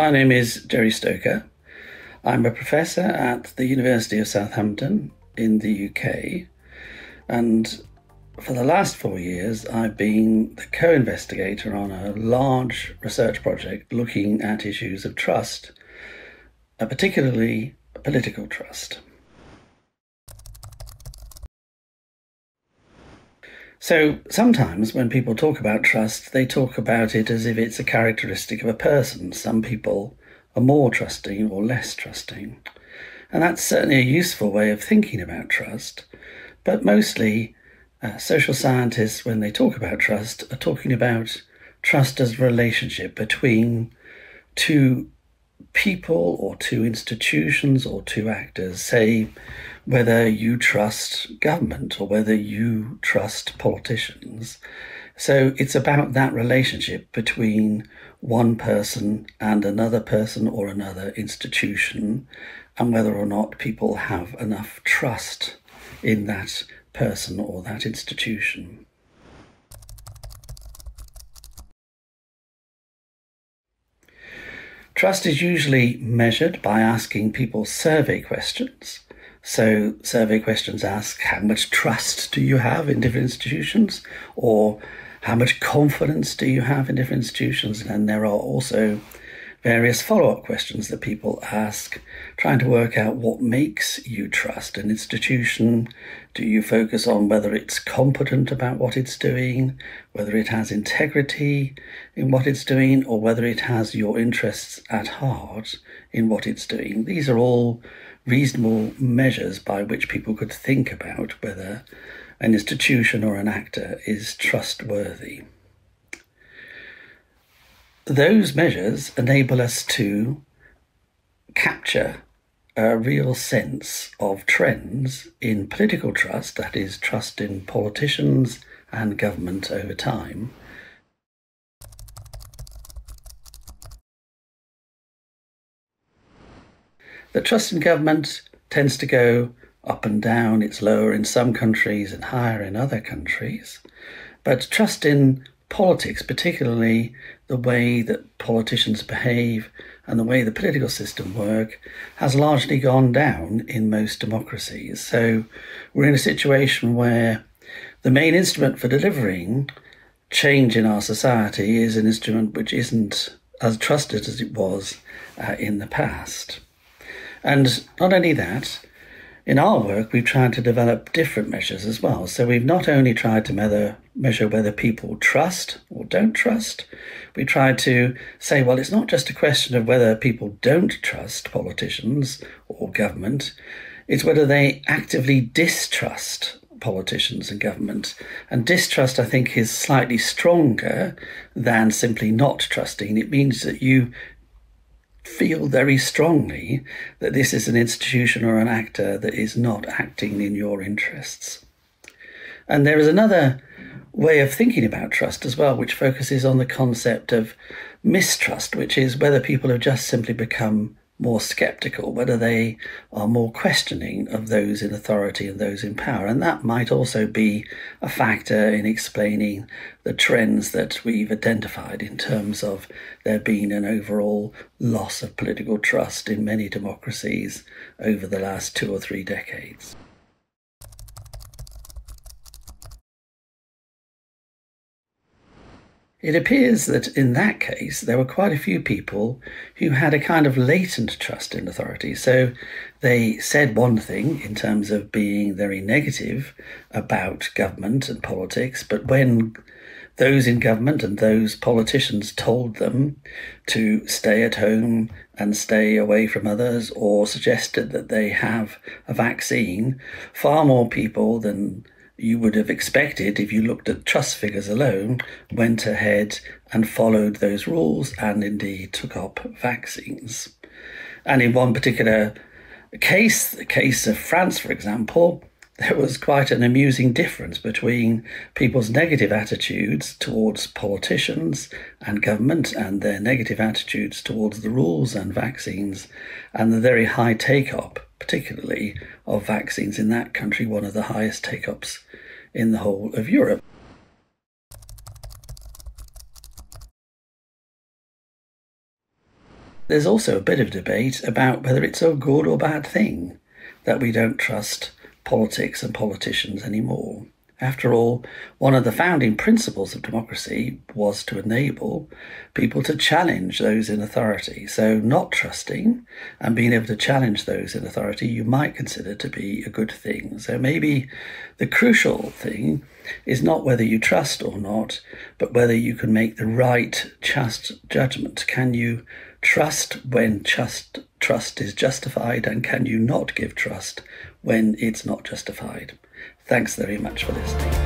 My name is Gerry Stoker. I'm a professor at the University of Southampton in the UK, and for the last 4 years I've been the co-investigator on a large research project looking at issues of trust, particularly political trust. So sometimes when people talk about trust, they talk about it as if it's a characteristic of a person. Some people are more trusting or less trusting. And that's certainly a useful way of thinking about trust. But mostly social scientists, when they talk about trust, are talking about trust as a relationship between two people or two institutions or two actors. Say, whether you trust government or whether you trust politicians. So it's about that relationship between one person and another person or another institution, and whether or not people have enough trust in that person or that institution. Trust is usually measured by asking people survey questions. So survey questions ask, how much trust do you have in different institutions? Or how much confidence do you have in different institutions? And there are also various follow-up questions that people ask, trying to work out what makes you trust an institution. Do you focus on whether it's competent about what it's doing, whether it has integrity in what it's doing, or whether it has your interests at heart in what it's doing? These are all reasonable measures by which people could think about whether an institution or an actor is trustworthy. Those measures enable us to capture a real sense of trends in political trust, that is, trust in politicians and government over time. The trust in government tends to go up and down. It's lower in some countries and higher in other countries. But trust in politics, particularly the way that politicians behave and the way the political system work, has largely gone down in most democracies. So we're in a situation where the main instrument for delivering change in our society is an instrument which isn't as trusted as it was in the past. And not only that, in our work, we've tried to develop different measures as well. So we've not only tried to measure whether people trust or don't trust, we tried to say, well, it's not just a question of whether people don't trust politicians or government, it's whether they actively distrust politicians and government. And distrust, I think, is slightly stronger than simply not trusting. It means that you feel very strongly that this is an institution or an actor that is not acting in your interests. And there is another way of thinking about trust as well, which focuses on the concept of mistrust, which is whether people have just simply become more skeptical, whether they are more questioning of those in authority and those in power. And that might also be a factor in explaining the trends that we've identified in terms of there being an overall loss of political trust in many democracies over the last 2 or 3 decades. It appears that in that case, there were quite a few people who had a kind of latent trust in authority. So they said one thing in terms of being very negative about government and politics, but when those in government and those politicians told them to stay at home and stay away from others, or suggested that they have a vaccine, far more people than you would have expected if you looked at trust figures alone went ahead and followed those rules and indeed took up vaccines. And in one particular case, the case of France, for example, there was quite an amusing difference between people's negative attitudes towards politicians and government and their negative attitudes towards the rules and vaccines, and the very high take-up, particularly of vaccines in that country, one of the highest take-ups in the whole of Europe. There's also a bit of debate about whether it's a good or bad thing that we don't trust politics and politicians anymore. After all, one of the founding principles of democracy was to enable people to challenge those in authority. So not trusting and being able to challenge those in authority you might consider to be a good thing. So maybe the crucial thing is not whether you trust or not, but whether you can make the right just judgment. Can you trust when trust is justified, and can you not give trust when it's not justified? Thanks very much for listening.